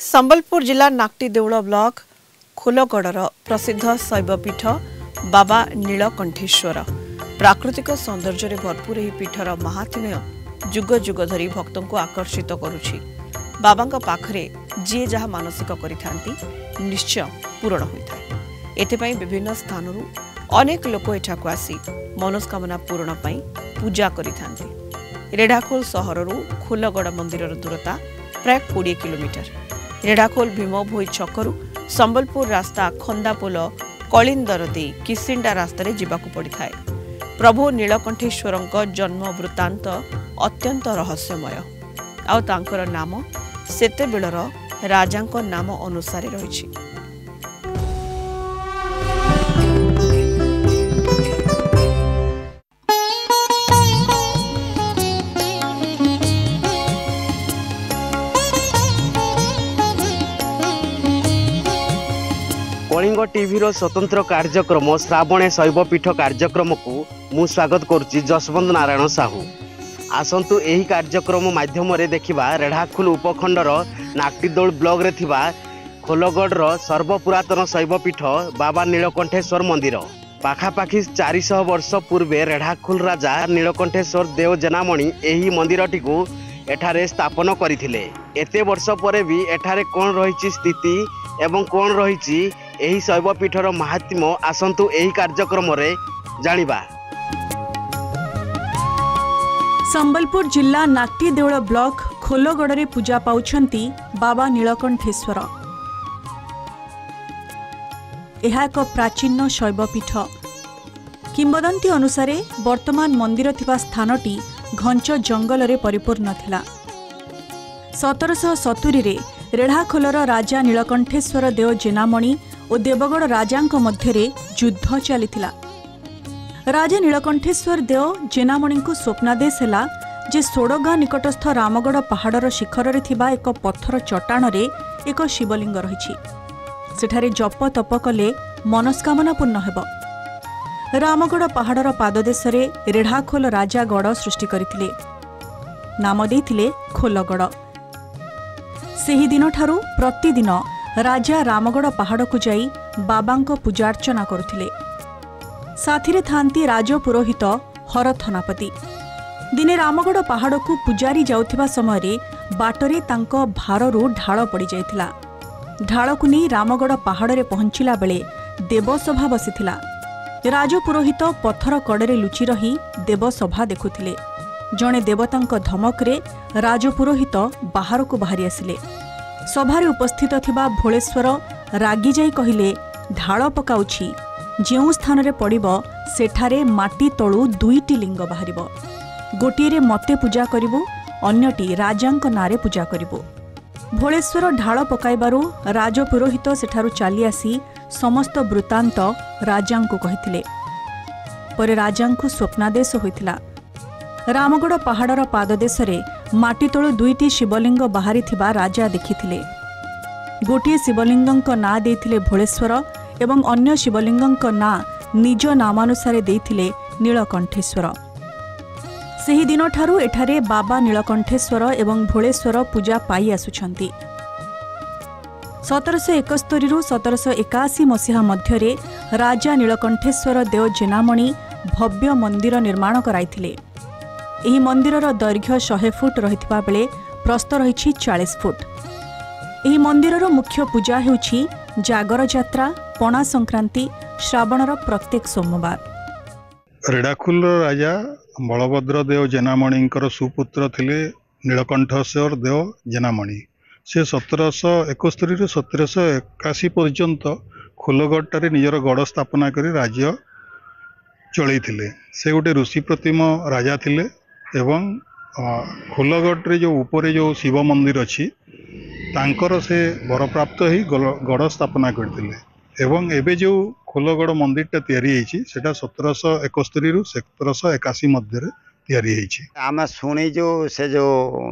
संबलपुर जिला नाक्टी देउल ब्लॉक खोलगड़र प्रसिद्ध शैवपीठ बाबा नीलकंठेश्वर प्राकृतिक सौंदर्य भरपूर यह पीठर महात्म्य जुग जुग धरी भक्तों को आकर्षित करुछि। बाबा पाखरे जी जहाँ मानसिक करिथांती निश्चय पूरण होता है। एथिपाई विभिन्न स्थानरू अनेक लोक एठाकु आसी मनोस्कामना पूरण पाई पूजा करिथांती। रेढ़ाखोल सहररू खोलगड़ मंदिर दूरता प्राय 20 किलोमीटर। रेढ़ाखोल भीमभोई छकरू संबलपुर रास्ता खंदापोल कलिंदर दे किसिंडा रास्तार जीवाकु पड़िथाए। प्रभु नीलकंठेश्वर जन्म वृत्तांत अत्यंत रहस्यमय आउ तांकर नाम सेतेबेलर राजांक नाम अनुसारे रहिछि। कलिंग टीवी स्वतंत्र कार्यक्रम श्रावणे शैवपीठ कार्यक्रम को मु स्वागत करुच्ची जसवंत नारायण साहू। आसंतु एही कार्यक्रम माध्यम देखिबा रेढ़ाखोल उपखंडर नाक्टीदेउल ब्लॉक रे थिबा खोलगढ़ सर्वपुरातन शैवपीठ बाबा नीलकंठेश्वर मंदिर। पाखापाखि 400 वर्ष पूर्वे रेढ़ाखोल राजा नीलकंठेश्वर देव जेनामणि एही मंदिरटी को एठारे स्थापन करथिले। एते वर्ष परे भी एठारे कोन रहिछि स्थिति एवं कोन रहिछि एही शैवपीठर महात्म्य आसंतु एही कार्यक्रम रे जानिबा। संबलपुर जिला नाक्टी देउल ब्लॉक खोलगड़ रे पूजा पाउछंती बाबा नीलकंठेश्वर। यह एक प्राचीन शैवपीठ। किंबदंती अनुसारे वर्तमान मंदिर थिबा स्थानटी घंच जंगल रे परिपूर्ण थिला। 1770 रे रेढ़ाखोलर राजा नीलकंठेश्वर देव जेनामणि और देवगढ़ राजांक मध्यरे युद्ध चलीथिला। राजा नीलकंठेश्वर देव जेनामणि को स्वप्नादेश हैला जे सोड़गां निकटस्थ रामगढ़ पहाड़र शिखर रे थिबा एक पत्थर चट्टाण रे एक शिवलिंग रहिछि। सेठारे जप तप कले मनस्कामना पूर्ण हेब। रामगढ़ पहाड़र पाददेश रे रेढ़ाखोल राजा गढ़ सृष्टि करथिले। नाम देइथिले खोलगढ़। सेही दिन ठारू प्रतिदिन राजा रामगढ़ पहाड़ को जाई बाबांको पूजार्चना करुथिले। साथिरे थांती राजपुरोहित हरथनापति। दिने रामगढ़ पहाड़ को पूजारी जाउथिबा समय बाटरे तांको भाररू ढाल पड़ी जाइथिला। ढाल को नहीं रामगढ़ पहाड़ रे पहुंचिला बेले देवसभा बसिथिला। राजपुरोहित पत्थर कड़े लुचि रही देवसभा देखुथिले। जणे देवतांक धमकरे राजपुरोहित बाहर को बाहरी आसिले। सभारे उपस्थित थिबा भोलेश्वर रागी जाई कहिले ढाल पकाउछि जेउ स्थान रे पड़िबो सेठारे माटी तळु 2टी लिंग बाहरिबो। गोटिए रे मते पूजा करिबो अन्यटी राजांक नारे पूजा करिबो। भोलेश्वर ढाल पकाइबारु राजपुरोहित सेठारु चाली आसी समस्त वृत्तांत राजांकु कहिथिले। परे राजांकु स्वप्नादेश होइथिला। रामगढ़ पहाड़र पाददेशरे माटी तळु 2टी शिवलिंग बाहरी थिबा राजा देखिथिले। गोटिए शिवलिंगक ना देइथिले भोलेश्वर एवं अन्य शिवलिंगक ना निज नामानुसारे देइथिले नीलकंठेश्वर। सेही दिन ठारू एठारे बाबा नीलकंठेश्वर एवं भोलेश्वर पूजा पाई आसुछंती। 1771 रु 1781 मसीहा मध्यरे राजा नीलकंठेश्वर देव जेनामणि भव्य मंदिर निर्माण कराइथिले। एही मंदिरर दैर्घ्य 100 फुट रहितबा बेले प्रस्थ रहिछि 40 फुट। एही मंदिरर मुख्य पूजा हेउछि जागर यात्रा, पणा संक्रांति, श्रावणर प्रत्येक सोमवार। रेढ़ाखोल राजा बलभद्र देव जेनामणिंकर सुपुत्र थिले नीलकंठेश्वर देव जेनामणि। से 1771 रु 1781 पर्यंत खोलगढ़ निजर गढ़ स्थापना करी राज्य चलैथिले। से गोटे ऋषि प्रतिम राजा थिले एवं खोलगढ़ रे जो ऊपर जो शिव मंदिर अच्छी तांकर से वरप्राप्त ही गढ़ स्थापना करथिले। एवं एबे जो खोलगढ़ मंदिरटा तैयारी होईछि सेटा 1771 रु 1781 मध्य तैयारी होईछि। आमे सुनी जो से जो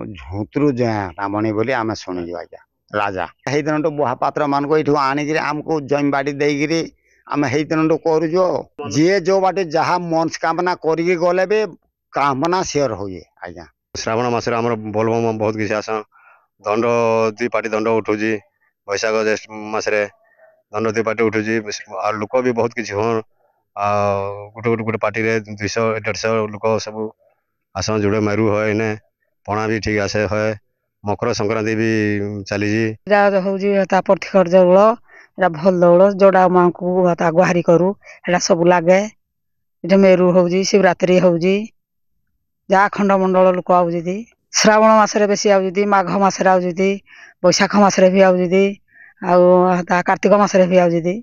झुंतरू जो रामणी बोली आमे सुनी जो आजा राजा हेई दिन तो बुहापात्र मान को इठु आनी गिरे हमको जम बाड़ी देई गिरे आमे हेई दिन तो करू जो जे जो बाटे जहा मनस्कामना करिके गले बे कामना शेयर होई आज्ञा। श्रावण मास रे हमर बोलबम बहुत किछ आसा दंड 2 पार्टी दंड उठुची वैशाख ज्येष्ठ मासरे दंड 2 पार्टी उठुची आ लोक भी बहुत किछि हो गोटे गोटे पार्टी रे 200 150 लोक सब आसन जुड़े मेरू है इने पणा भी ठीक आसे है मकर संक्रांति भी चली प्रतिकर दौड़ एटा भल दौड़ जोड़ा माँ को गुहारी करू एटा सब लगे ये मेरू हो शिवरात्रि हो खंड मंडल लोक आउती श्रावण मासरे बेसी आउती माघ मासरे आउती बैशाख मासरे भी आउती कार्तिक मासरे भी आउती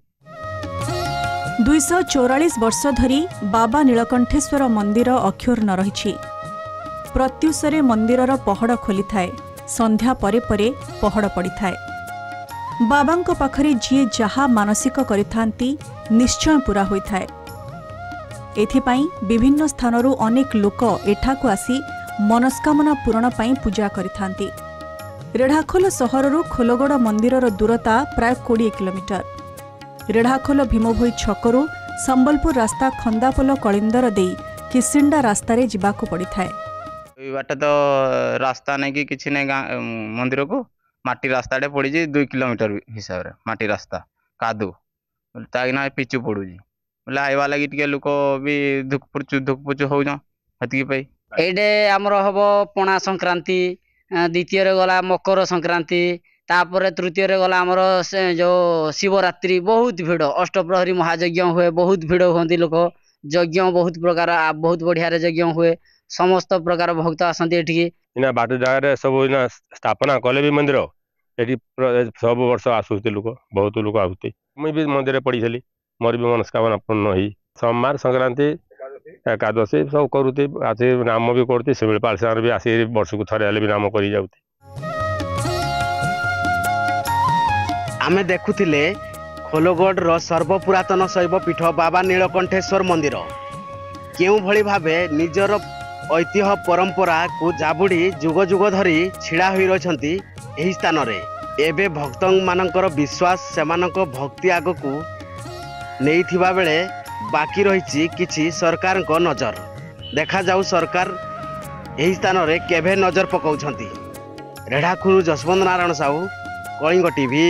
244 वर्ष धरी बाबा नीलकंठेश्वर मंदिर अक्षुर्ण रही प्रत्युषरे मंदिरर पहड़ खोली थाए संध्या परे परे पहड़ पड़ी थाए बाबांको पाखरे जी जहा मानसिक करिथांती निश्चय पूरा होइथाए एथिपाई विभिन्न स्थानरू अनेक लोक एठाकु आसी मनस्कामना पूरण पाई पूजा करिथांती रेढ़ाखोल सहररू खोलगड़ मंदिरर दूरता प्राय 20 किलोमीटर रेढ़ाखोल भीमभोई छकरू संबलपुर रास्ता खंदापोल कलिंदर देई किसिंडा रास्तारे जिबाकु पड़ी थाए बाट तो रास्ता नहीं कि किसी नहीं मंदिर को माटी रास्ता पड़ी 2 किलोमीटर हिसाब रे माटी रास्ता कादू ताकि पिचु पड़ू बोले आइवा लगी टे लोक भी धुकपुचु हो ये आमर हम पणा संक्रांति द्वितीय गला मकर संक्रांति तापर तृतीय गला आमर जो शिवरात्रि बहुत भिड़ अष्टप्रहरी महायज्ञ हुए बहुत भिड़ हुए लोक यज्ञ बहुत प्रकार बहुत बढ़िया यज्ञ हुए समस्त प्रकार भक्त आसती इना बाट जगह सब इना स्थापना कले भी मंदिर ये सब वर्ष आसुते लोक बहुत लोक आसुते मुझे भी मंदिर पढ़ी मोर भी मनस्कामना पूर्ण हुई सोमवार संक्रांति एकादशी सब करुते आसी नाम भी करते शिमिलपाल से भी आसी वर्ष को थरे भी नाम करी जाउते आमे देखुथिले खोलगढ़ सर्वपुरातन शैव पीठ बाबा नीलकंठेश्वर मंदिर केउ भली भाबे निजर ऐतिह्य परंपरा को जाबुड़ी जुग जुग धरी छिड़ा होई रहिसंती एही स्थान रे एबे भक्तों मानकर विश्वास सेमानक भक्ति आगकू नहीं थिबा बेले बाकी रही किछि सरकार को नजर देखा जाऊ सरकार एही स्थान रे केभे नजर पकाउछंती रेढ़ाखुरु जसवंत नारायण साहू कलिंग टीवी।